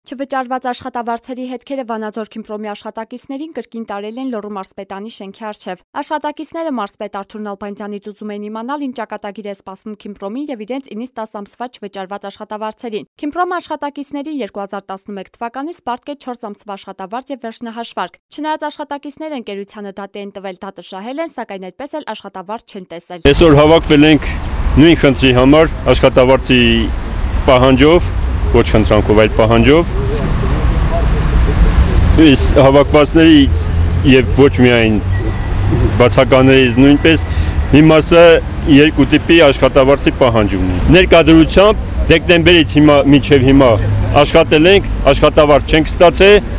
Չվճարված աշխատավարձերի հետքերը Վանաձոր Քիմպրոմի աշխատակիցներին կրկին տարել են Լոռու մարզպետանի շենքի առջև։ Աշխատակիցները մարզպետ Արթուր Նալբանդյանից ուզում են իմանալ ինչ ճակատագիր է սպասվում Քիմպրոմին եւ իրենց 9-10 ամսվա չվճարված աշխատավարձերին։ Քիմպրոմը աշխատակիցների 2011 թվականից պարտք է 4 ամսվա աշխատավարձ եւ վերջնահաշվարկ։ Չնայած աշխատակիցները ընկերությանը դատի են տվել, դատը շահել են, սակայն այդպես էլ աշխատավարձ չեն տեսել։ Այսօր հավաքվել ենք նույն խնդրի համար աշխատավարձի պահանջով, ոչ խնդրանքով, այլ պահանջով։ Իսկ հավաքվածներից եւ ոչ միայն բացականներից նույնպես մի մասը երկու տիպի աշխատավարձի պահանջ ունի։ Ներկայությամբ դեկտեմբերից մինչև հիմա աշխատել ենք, աշխատավարձ չենք ստացել։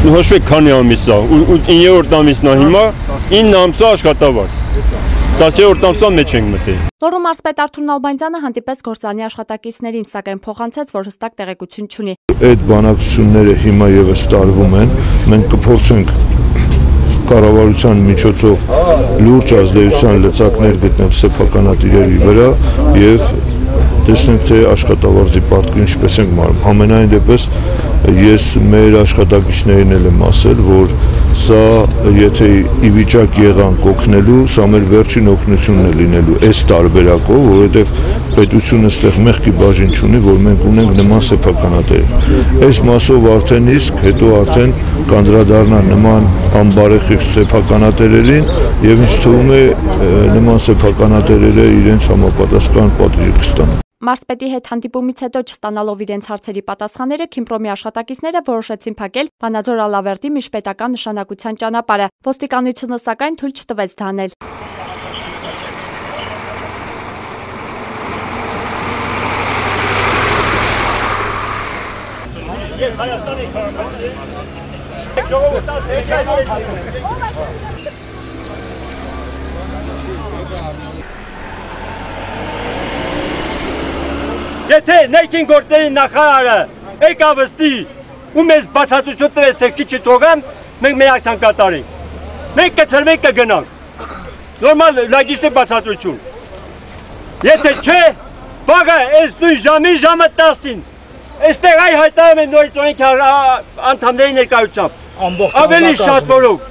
Հաշվեք քանի ամիս է, 9-րդ ամիսն է հիմա, 9 ամսվա աշխատավարձ։ 10-րդ ամսվա մեջ ենք մտել։ Լոռու մարզպետ Արթուր Նալբանդյանը հանդիպես գործանի աշխատակիցներին, սակայն փոխանցեց, որ հստակ տեղեկություն չունի։ Այդ բանակցությունները հիմա եւս տարվում են, մենք կփորձենք կառավարության միջոցով լուրջ ազդեցության լծակներ գտնել սեփականատիրերի վրա եւ տեսնենք թե աշխատավարձի պարտքը ինչպես ենք մարում։ Ամենայն դեպս ես մեր աշխատակիցներին եմ ասել, որ սա եթե ի վիճակ եղանք օգնելու, սա մեր վերջին օգնությունն է լինելու այս տարբերակով, որովհետև պետությունը այստեղ մեղքի բաժին չունի, որ մենք ունենք նման սեփականատեր։ Այս մասով արդեն իսկ հետո արդեն կանդրադառնա նման անբարեխիղճ սեփականատերերին եւ ինձ թվում է նման սեփականատերերը իրենց համապատասխան պատիժը կստանան։ Մարզպետի հետ հանդիպումից հետո չստանալով իրենց հարցերի պատասխանները Քիմպրոմի աշխատակիցները որոշեցին փակել Վանաձոր Ալավերդի միջպետական նշանակության ճանապարհը։ Ոստիկանությունը սակայն թույլ չտվեց դա անել։ Ես Հայաստանի Եթե ներքին գործերի նախարարը եկավ վստի ու մեզ բացատրություն տվեց, թե քիչ թողան, մենք մեր ակցիան կատարենք։ Մենք կցրվենք կգնանք։ Նորմալ լագիստի բացատրություն։ Եթե չէ, վաղը այս նույն ժամին ժամը 10-ին այստեղ հայտարարում են նորից օրենքի անդամների ներկայությամբ։ Ավելի շատ որով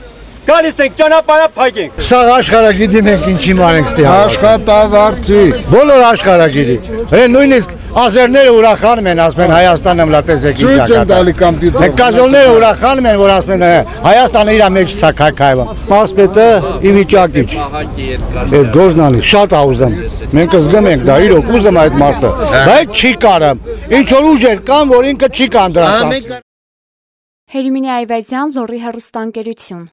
գալիս ենք ճանապարհը փակենք։ Սա աշխարհագիտի մենք ինչի մանենք ստի աշխատավարձի բոլոր աշխարհագիտի։ Նույնիսկ ազերները ուրախանում են, ասում են Հայաստանը մլատեսեք ինչ ակա։ Կազոլները ուրախանում են, որ ասում են Հայաստանը իր մեջ սակայքայվա։ Մարզպետը ի վիճակի չի։ Այդ գործնալի շատ աուզեմ։ Մենք զգում ենք դա, իրոք ուզում այդ մարդը, բայց չի կարամ։ Ինչ որ ուժեր կան, որ ինքը չի կան դրանց։ Հերիմինե Այվազյան, Լոռի հեռուստաընկերություն։